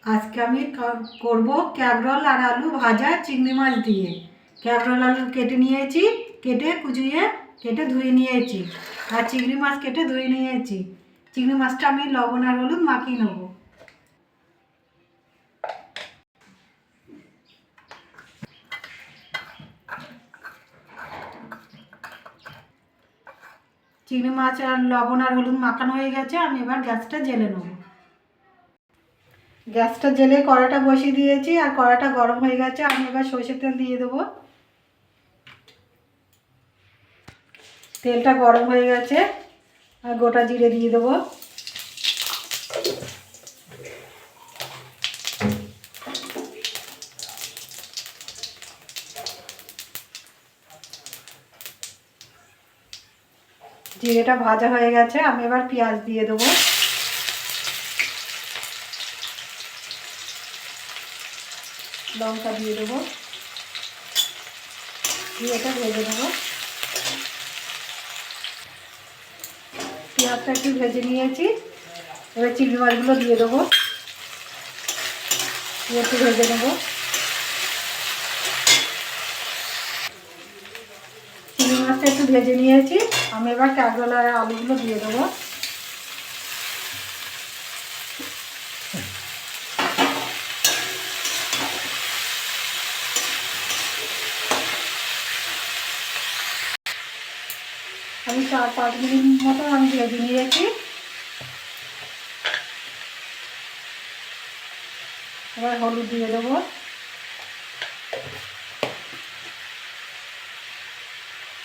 আজকে আমি করব ক্যাবরোল আর আলু ভাজা চিংড়ি মাছ দিয়ে। ক্যাবরোল আলু কেটে নিয়েছি, কেটে ধুয়ে নিয়েছি, আর চিংড়ি মাছ কেটে ধুয়ে নিয়েছি। চিংড়ি মাছটা আমি লবণ আর হলুদ মাখিয়ে নেব। চিংড়ি মাছ আর লবণ আর হলুদ মাখানো হয়ে গেছে। আমি এবার গ্যাসটা জ্বেলে নেব। গ্যাসটা জ্বেলে কড়াটা বসিয়ে দিয়েছি, আর কড়াটা গরম হয়ে গেছে। আমি এবার সরষের তেল দিয়ে দেবো। তেলটা গরম হয়ে গেছে, আর গোটা জিরে দিয়ে দেবো। জিরেটা ভাজা হয়ে গেছে। আমি এবার পেঁয়াজ দিয়ে দেবো। লঙ্কা দিয়ে দেবো, দিয়ে এটা ভেজে নেবো। পেঁয়াজটা একটু ভেজে নিয়েছি। এবার চিংড়ি মাছগুলো দিয়ে দেবো, দিয়ে একটু ভেজে নেবো। চিংড়ি মাছটা একটু ভেজে নিয়েছি। আমি এবার ক্যাবরোল আর আলুগুলো দিয়ে দেবো। আমি 4-5 মিনিট মতো আমি ভেজে নিয়েছি। এবার হলুদ দিয়ে দেবো,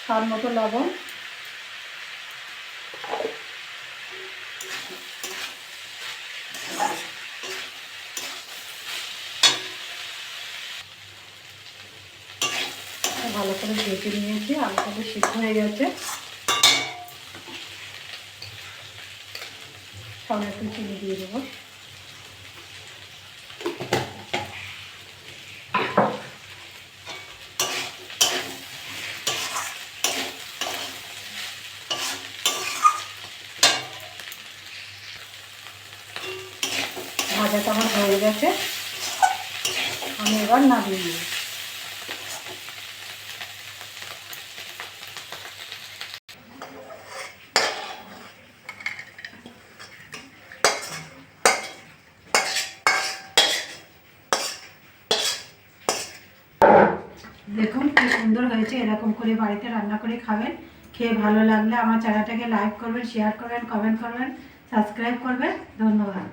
স্বাদ মতো লবণ, ভালো করে ভেজে নিয়েছি। আলুটা সিদ্ধ হয়ে গেছে। সামনে একটু চিনি দিয়ে দেবো। ভাজাটা আমার হয়ে গেছে। আমি এবার নামিয়ে নিই। দেখুন কি সুন্দর হয়েছে। এরকম করে বাড়িতে রান্না করে খাবেন। খেয়ে ভালো লাগলে আমার চ্যানেলটাকে লাইক করবেন, শেয়ার করবেন, কমেন্ট করবেন, সাবস্ক্রাইব করবেন। ধন্যবাদ।